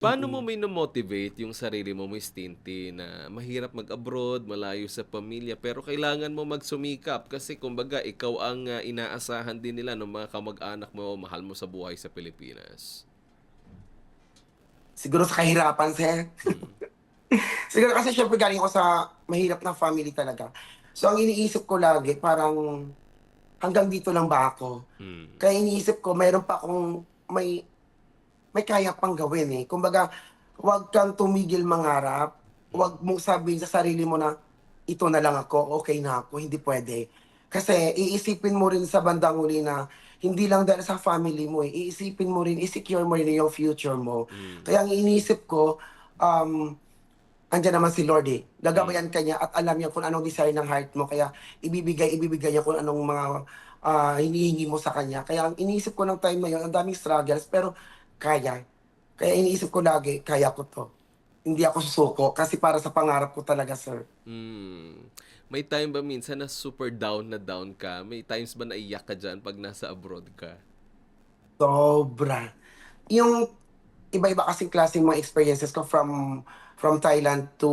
Paano mo Mm. mino-motivate yung sarili mo, Miss Tinty, na mahirap mag-abroad, malayo sa pamilya, pero kailangan mo magsumikap kasi kumbaga ikaw ang, inaasahan din nila ng mga kamag-anak mo o mahal mo sa buhay sa Pilipinas? Siguro sa kahirapan, sir. Hmm, Siguro kasi siyempre galing ako sa mahirap na family talaga. So, ang iniisip ko lagi parang, hanggang dito lang ba ako? hmm, Kaya iniisip ko meron pa akong may kaya pang gawin, eh. Kumbaga, huwag kang tumigil mangarap, hmm, huwag mong sabihin sa sarili mo na, "Ito na lang ako, okey na ako." Hindi puwede. Kasi iisipin mo rin sa bandang huli na hindi lang dahil sa family mo, eh, iisipin mo rin, i-secure mo rin yung future mo. hmm, Kaya ang iniisip ko, um, andiyan naman si Lord, eh. hmm, Gagabayan ka niya at alam niya kung anong desire ng heart mo kaya ibibigay niya kung anong mga, hinihingi mo sa kanya. Kaya ang iniisip ko ng time na yun, ang daming struggles pero kaya. Kaya iniisip ko lagi, "Kaya ko 'to." Hindi ako susuko kasi para sa pangarap ko talaga, sir. hmm. May time ba minsan na super down na down ka? May times ba naiyak ka diyan 'pag nasa abroad ka? Sobra. Yung iba-iba kasing klaseng mga experiences ko from Thailand to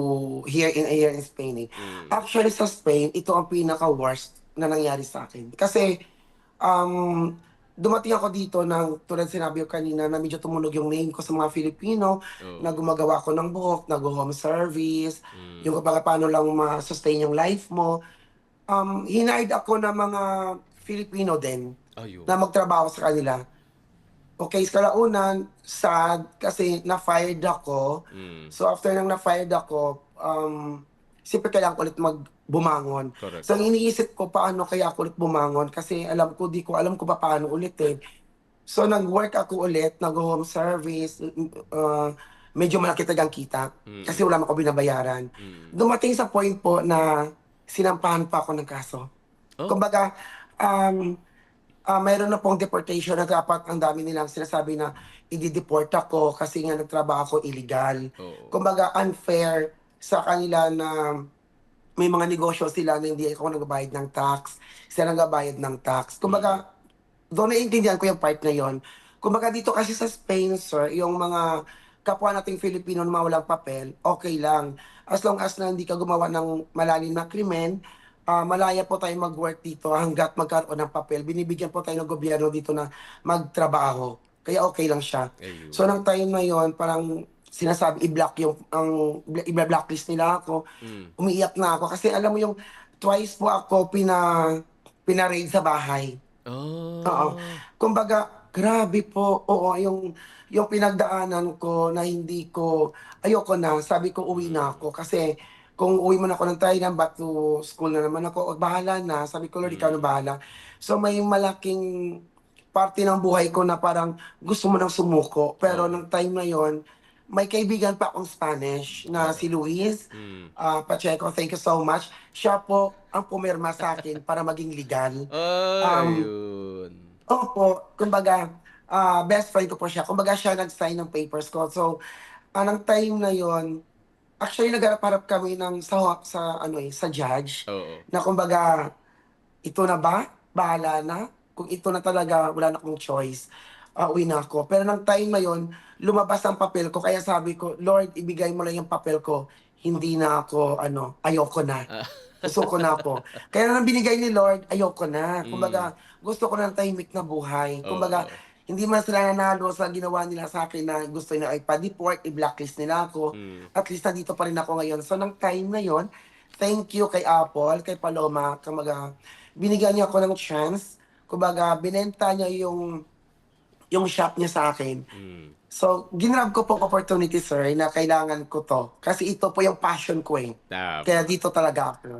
here in Spain, eh. Hmm, Actually sa Spain, ito ang pinaka-worst na nangyari sa'kin. Kasi, um, dumating ako dito ng tulad sinabi ko kanina na medyo tumunog yung name ko sa mga Filipino, na oo, gumagawa ako ng buhok, nagho-home service, yung hmm, kumbaga paano lang ma-sustain yung life mo. Hired ako ng mga Filipino din na ayun, magtrabaho sa kanila. Okey, sa kalaunan, sad kasi na-fired ako. hmm, So, after ng na-fired ako, siyempre kailangan ko ulit bumangon. correct, So, ang iniisip ko, paano kaya ako ulit bumangon kasi di ko alam kung papaano ulit, eh. So, nag-work ako ulit, nagho-home service, medyo malaki talagang kita kasi mm, wala naman ako binabayaran. mm. Dumating sa point po na sinampahan pa ako ng kaso. Oh, Kumbaga, um meron na pong deportation na dapat ang dami nilang sinasabi na ide-deport ako kasi nga nagtrabaho ako illegal. oo, Kumbaga unfair sa kanila na may mga negosyo sila na hindi ako nagbabayad ng tax, sila nagbabayad ng tax. mm, Kumbaga, though naiintindihan ko yung part na yun. Kumbaga dito kasi sa Spain, sir, yung mga kapwa nating Filipino na mga walang papel, okey lang. As long as na hindi ka gumawa ng malalim na krimen, malaya po tayong mag-work dito hangga't magkaroon ng papel. Binibigyan po tayo ng gobyerno dito na magtrabaho, kaya okey lang siya. So, ayun, ng time na yun parang sinasabi i-block yung iba-blacklist nila ako, hmm, umiiyak na ako kasi alam mo yung twice po ako pina-raid sa bahay. Oo. ah, Kumbaga, grabe po, oo, yung pinagdaanan ko na hindi ko ayoko na, sabi ko, "Uwi na hmm, ako." Kasi kung uwi man ako ng Thailand, back to school na naman ako, "O bahala na." Sabi ko, "Lord, ikaw na mm, bahala." So, may malaking parte ng buhay ko na parang gusto mo ng sumuko, pero oo, nung time na yon may kaibigan pa akong Spanish na oo, si Luis, hmm. Pacheco, thank you so much. Siya po ang pumirma sa'kin para maging legal. Ay, Um ayun. Opo, kumbaga, best friend ko po siya. Kumbaga siya nag-sign ng papers ko. So, ng time na yon actually nagharap-harap kami sa ano, eh, sa judge Oo, na kumbaga, "Ito na ba? Bahala na. Kung ito na talaga, wala na akong choice. Uwi na ako." Pero ng time na yon lumabas ang papel ko kaya sabi ko, "Lord, ibigay mo lang yung papel ko. Hindi na ako ano, ayoko na. ah, Susuko na ako." Kaya nang binigay ni Lord, ayoko na. hmm, Kumbaga, gusto ko ng tahimik na buhay. Kumbaga, oo, hindi man sila nanalo sa ginawa nila sa'kin na gusto nila ipa-deport, i-blacklist nila ako. hmm, At least nandito pa rin ako ngayon. So, ng time na yon thank you kay Apple, kay Paloma. Kumbaga, binigyan niya ako ng chance. Kumbaga, binenta niya yung shop niya sa'kin. hmm. So, ginrab ko pong opportunity, sir, na kailangan ko 'to. Kasi ito po yung passion ko, eh. Kaya Tama. dito talaga ako.